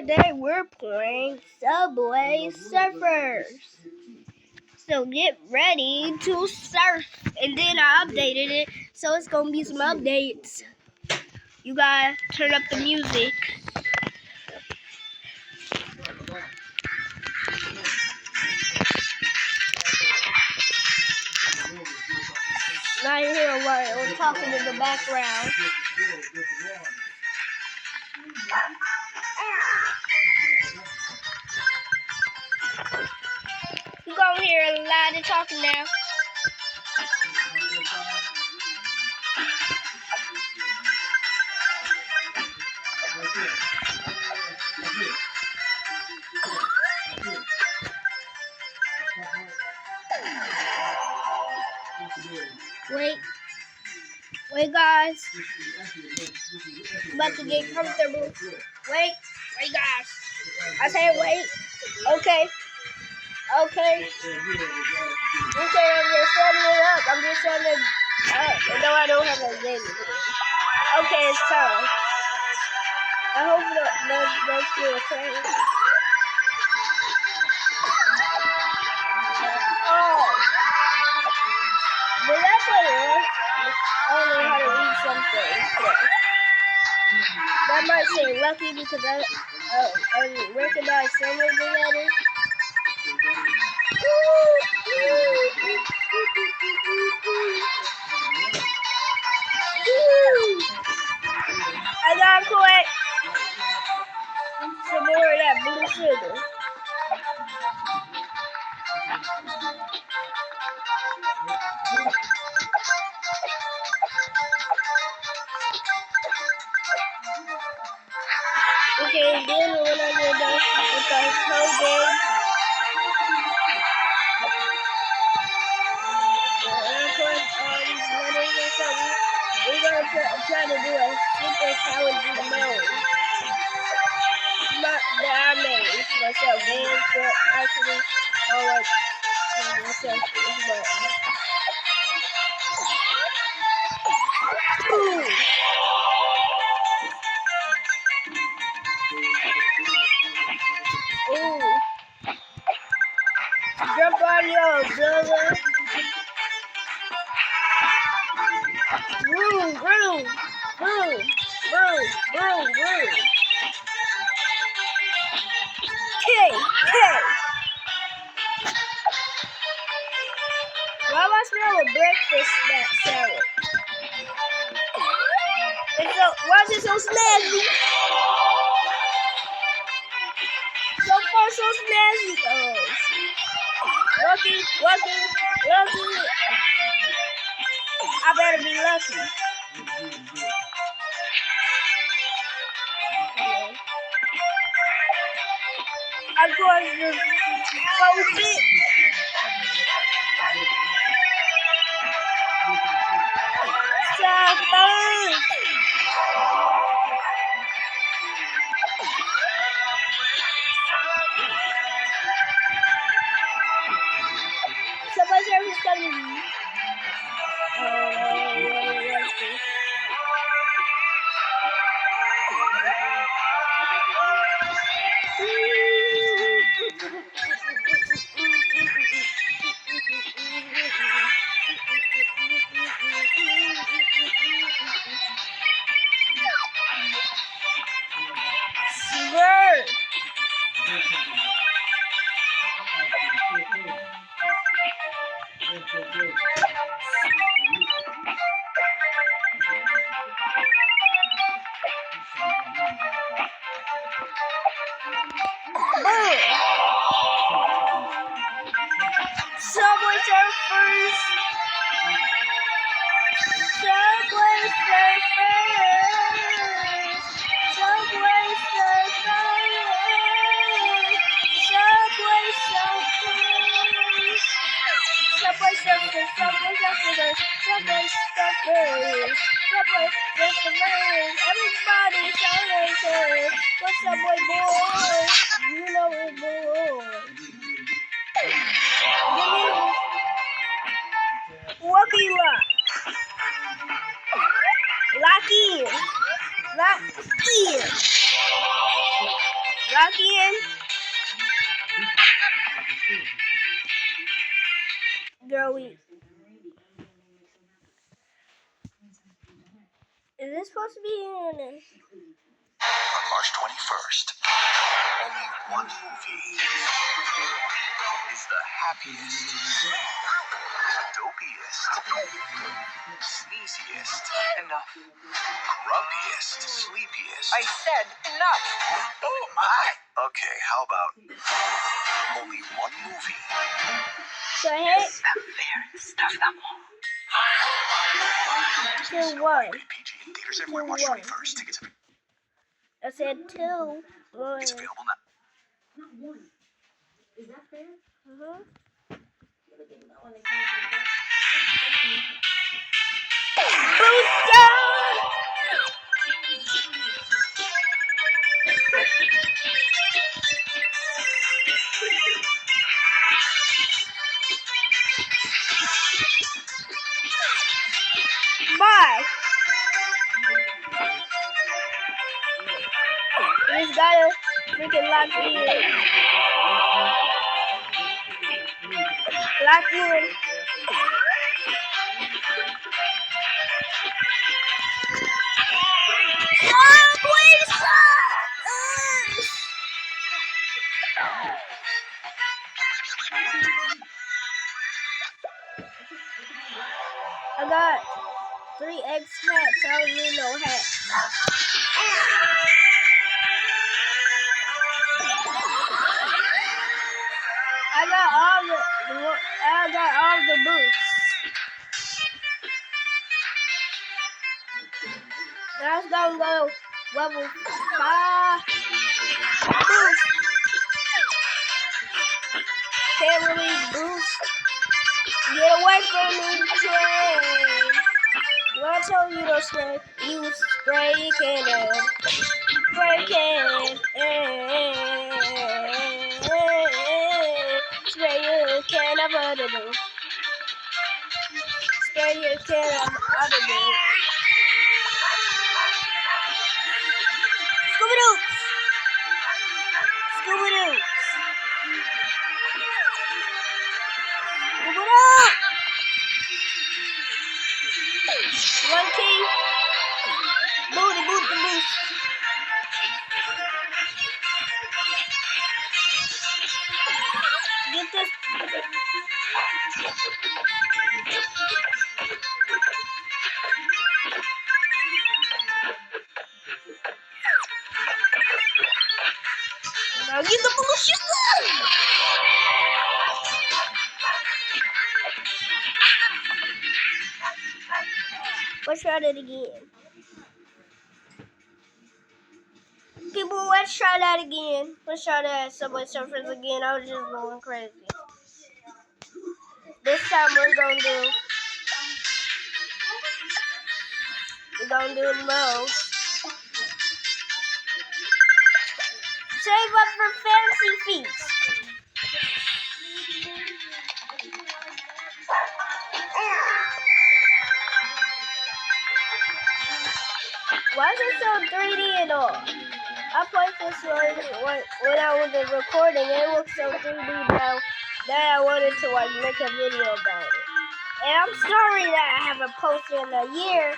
Today we're playing Subway Surfers. So get ready to surf. And then I updated it, so it's gonna be some updates. You gotta turn up the music. Now you hear what we're talking in the background. You gonna hear a lot of talking now. Wait guys. I'm about to get comfortable. Wait guys. I said wait. Okay, I'm just setting it up. I'm just setting it up. No, I don't have a game. Okay, it's time. I hope those feel okay. Oh, but that's what it was. I don't know how to read something. That might say lucky because I recognize some of the letters. I gotta collect some more of that blue sugar. Okay, then when I get done with the whole game, we're gonna try to do a super challenge mode. Not that I made myself, and for actually, myself, but. Ooh. Ooh. Jump on your brother. Vroom, vroom, vroom, vroom, vroom, vroom. K. Why am I smelling breakfast salad? Why is it so snazzy? So far, so snazzy. Oh, lucky. I better be lucky. I'm going to go big. Subway Surfers is coming. Subway Surfers. Subway Surfers. Subway Surfers. Subway Surfers. Subway Surfers. Subway Surfers. Subway Surfers. Subway Surfers. Everybody surfers. What's Subway boy? You know it, boy. Lucky Lock. Lock in. Lock in. Girl, is this supposed to be in? On March 21st, only one movie is the happiest, dopiest, sneeziest, enough, grumpiest, sleepiest. I said enough. Oh my. Okay, how about only one movie? Go ahead. Stuff them all. Till one. PG in theaters everywhere March 21st. Tickets are I said till one. It's available now. Booster! Bye. You just gotta freaking lock in. Lock in. I got 3X hats. I don't need no hat. I got all the boots. Now let's go level 5 boost. Can't really boost. Get away from me, train. When I told you to spray, you spray your can. Spray your can. Spray your can of buttermilk. Spray your can of buttermilk. Scooby-Doo! Scooby-Doo! Scooby-Doo! One key. Booty, booty, boost. Get this. Now get the bullshit. Let's try that again. People, let's try that again. Let's try that at Subway Surfers again. I was just going crazy. This time we're gonna do the most. Save up for Fancy Feast. Why is it so 3D and all? I played this one when I was recording. It looks so 3D now that I wanted to make a video about it. And I'm sorry that I haven't posted in a year.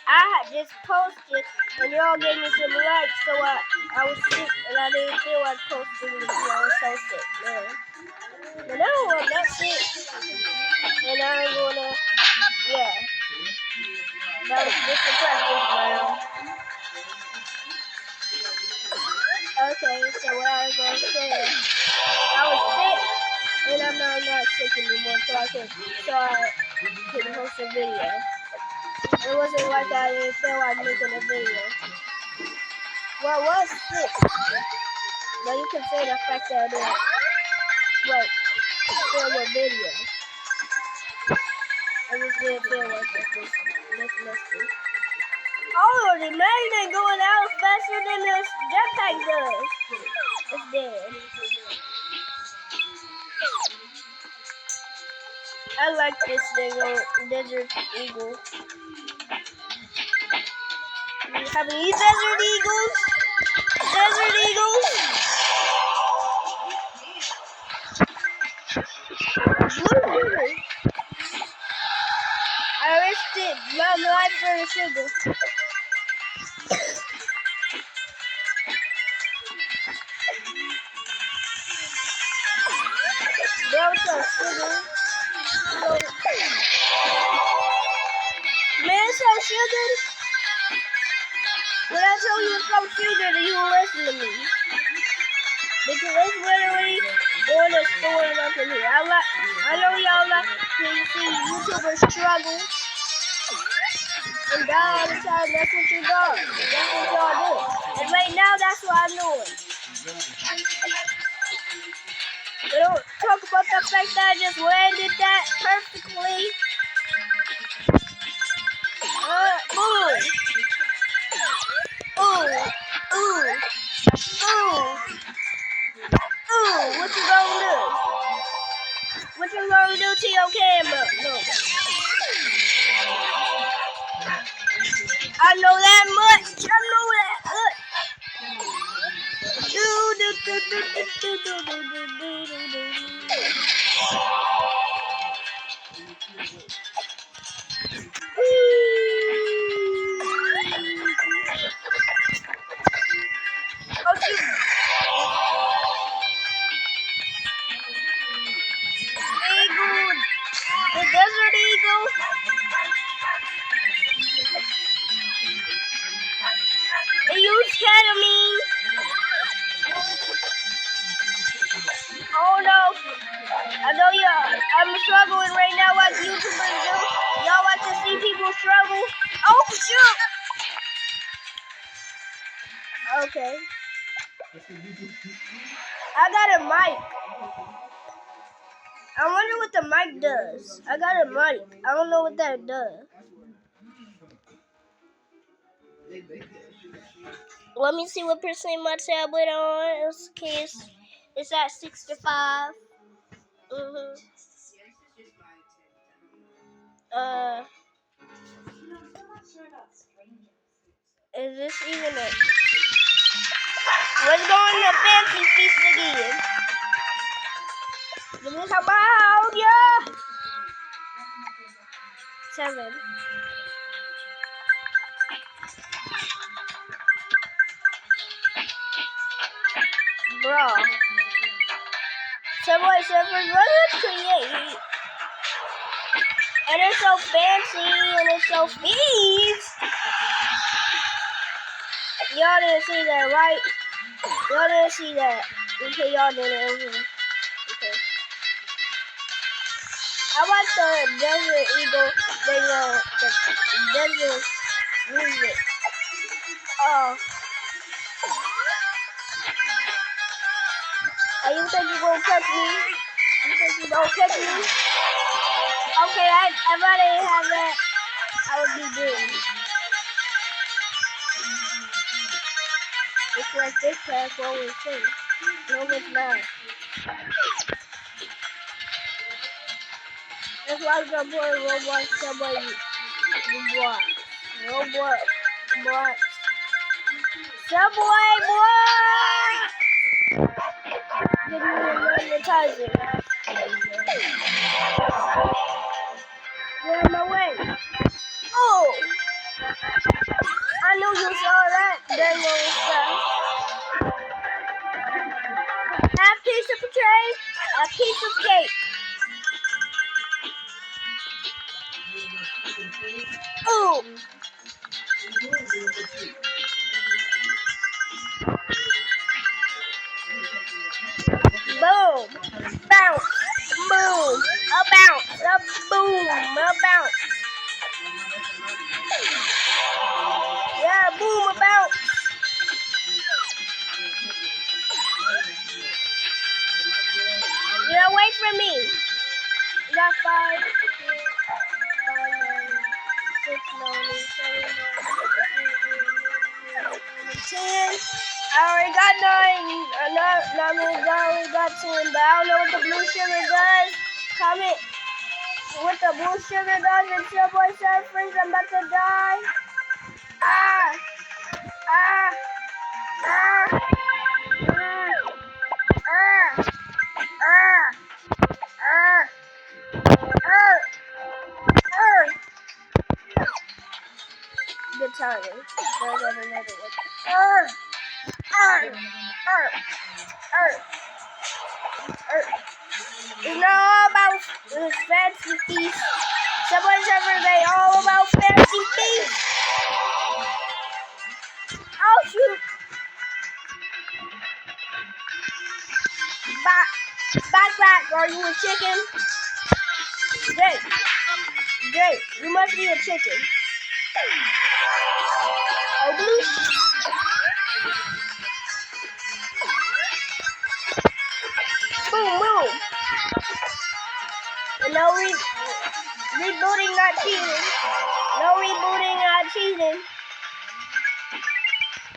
I had just posted and y'all gave me some likes, so I was sick and I didn't feel like posting because I was so sick, man. But now I'm not sick. And I'm gonna, yeah. That was just a practice round. Okay, so what I was gonna say, I was sick, and I'm not sick anymore, so I can post a video. It wasn't like I didn't feel like making a video. Well, I was sick, but you can say the fact that I didn't film a video. I just didn't feel like this musty. Oh, the magnet going out faster than this jetpack does. It's dead. I like this thing on Desert Eagle. You have any Desert Eagles? Desert Eagles? fight for the sugar. Bro, so sugar. Man, so sugar. When I tell you it's so sugar, then you will listen to me. Because it's literally going to store it up in here. I know y'all like to see YouTubers struggle and die all the time. That's what you do. That's what y'all do. And right now, that's what I'm doing. We don't talk about the fact that I just landed that perfectly. Boom. Ooh. Ooh. Ooh. Ooh. What you gonna do? What you gonna do to your camera? No. I know that much. I know that much. Oh shoot! Eagle, the desert eagle. It used ketamine. Oh no! I know I'm struggling right now like YouTubers do. Y'all like to see people struggle. Oh shoot! Okay. I got a mic. I wonder what the mic does. I got a mic. I don't know what that does. Let me see what percent my tablet on. Okay, it's at 65. Is this even a... Let's go on the fancy feast again. Give me some out, yeah! 7. Bro. Subway Surfers, what did create? And it's so fancy, and it's so feast. Y'all didn't see that, right? Y'all didn't see that. Okay, y'all didn't. Okay. I like the Desert Eagle thing on the desert music. Oh. You think you're gonna catch me? You think you're gonna catch me? Okay, if I didn't have that, I would be doomed. It's like this pass always says. No, it's not. That's why I'm gonna play Roblox Subway Block. Roblox. Subway Block! Give me an advertising. Get out of my way. Oh! I knew you saw that dang old stuff. Half piece of potato, a piece of cake. Ooh! Boom! Bounce! Boom! A bounce! A boom! A bounce! Yeah, boom! A bounce! Get away from me! You got 5, 6, 7, 10. I already got 9. I already got 10, but I don't know what the blue sugar does. Comment what the blue sugar does in Subway Surfers. I'm about to die. Ah! Ah! Ah! Ah! Ah! Ah! It's not all about fancy feast. Subway Surfers ain't all about fancy feast. Oh shoot! Back. Are you a chicken? Jake, you must be a chicken. Oh, blue. Boom. No rebooting, not cheating. No rebooting, not cheating.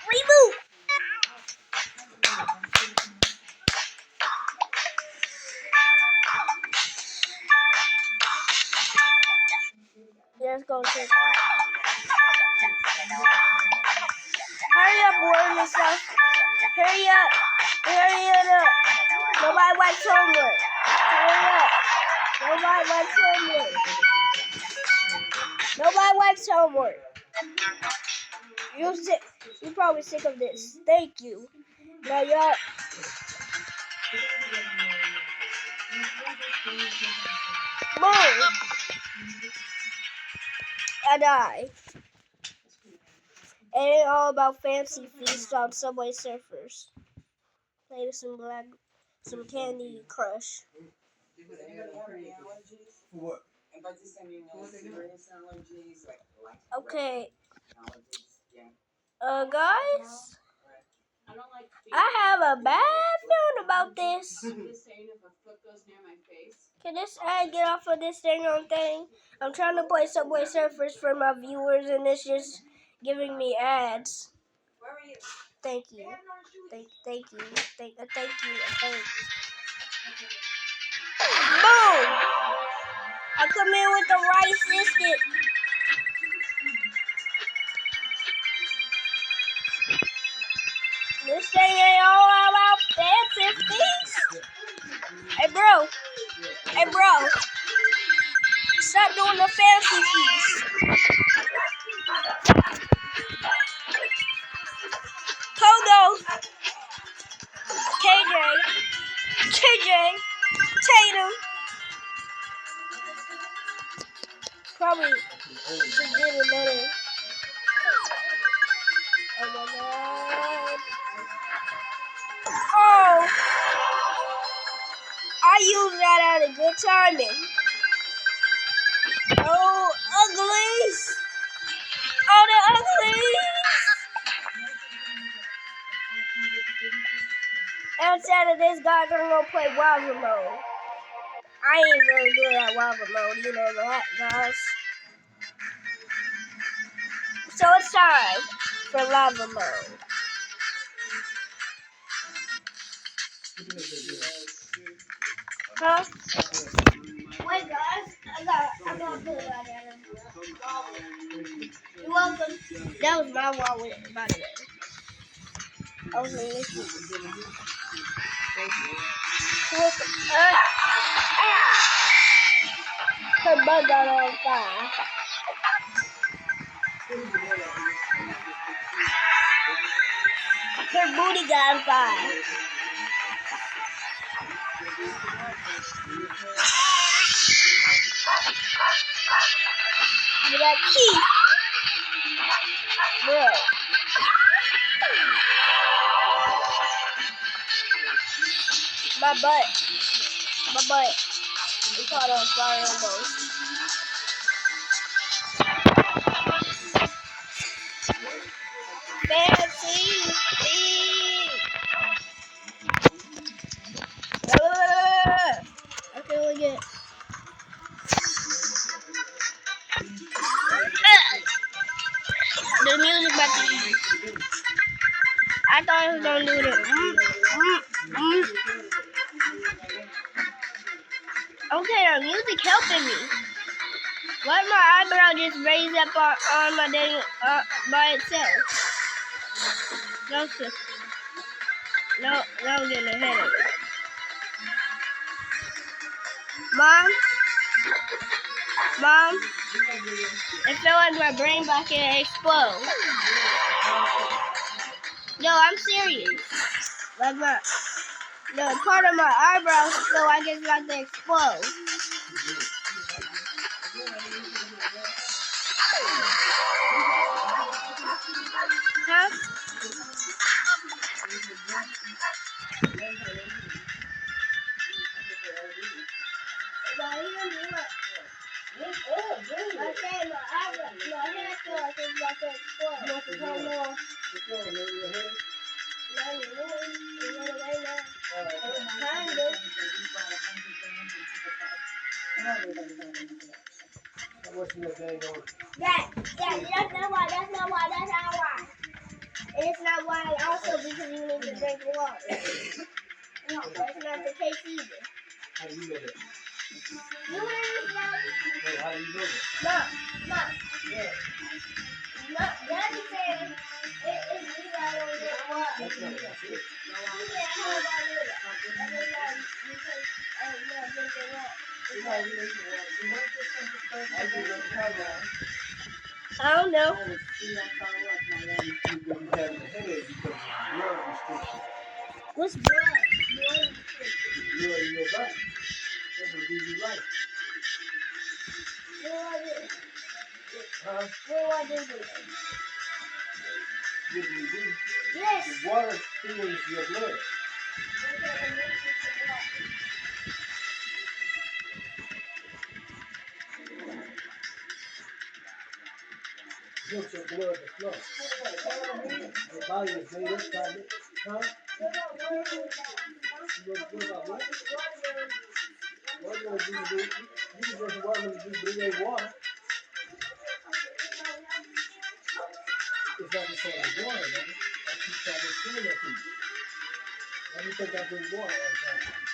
Reboot. Let's go, chicken. Hurry up, warm yourself. Hurry up. Nobody wants homework. Hurry up. Nobody wants homework. You're probably sick of this. Thank you. Now y'all. Boom. I die. It ain't all about fancy feast on Subway Surfers. Later some Candy Crush. What? Okay. Guys, I have a bad feeling about this. Can this ad get off of this thing? I'm trying to play Subway Surfers for my viewers, and it's just giving me ads. Thank you. Thank you. Boom! I come in with the right assistant. This thing ain't all about fancy feast. Hey bro. Stop doing the fancy feast. Pogo. KJ. Tatum. Probably should get it better. Oh my god. Oh! I used that at a good timing. Oh, uglies! Oh, the uglies! Instead of this, guys, I'm gonna play Lava Mode. I ain't really good at Lava Mode, you know that, guys. So it's time for Lava Mode. Huh? Wait, guys, I gotta put it out there. You're welcome. That was my wallet, by the way. I was listening. Her butt got on fire. Her booty got on fire. You got teeth. Bro. My butt. It caught on fire almost. Fancy feet. I can only get. The music back to you. I thought it was gonna do this. Okay, the music helping me. Why did my eyebrow just raise up on my dang by itself? No, I'm getting a headache. Mom, it felt like my brain about to explode. No, I'm serious. Like the part of my eyebrows feel like it's about to explode. Huh? I say my eyebrows, my hair feel like it's about to explode. You want to come more? That's not why. And it's not why also because you need to drink water. No, that's not the case either. How do you know that? You understand? Well, how do you know that? No. Yeah. No, Daddy said it's you that don't drink water. That's not what I said. He said, how about you? Every time you say, not drinking water. I don't know. You're having a headache because of blood restriction. What's blood? Blood in your body. That's what gives you life. What do I do? Huh? What do I do? What do you do? Yes. The water fuels your blood. Gives your blood the flow. Your body is made up by it. Huh? What about what? What do you do? You just water to bring in water. It's not the same as water, man. I keep trying to explain that to you. Why do you think I drink water all the time?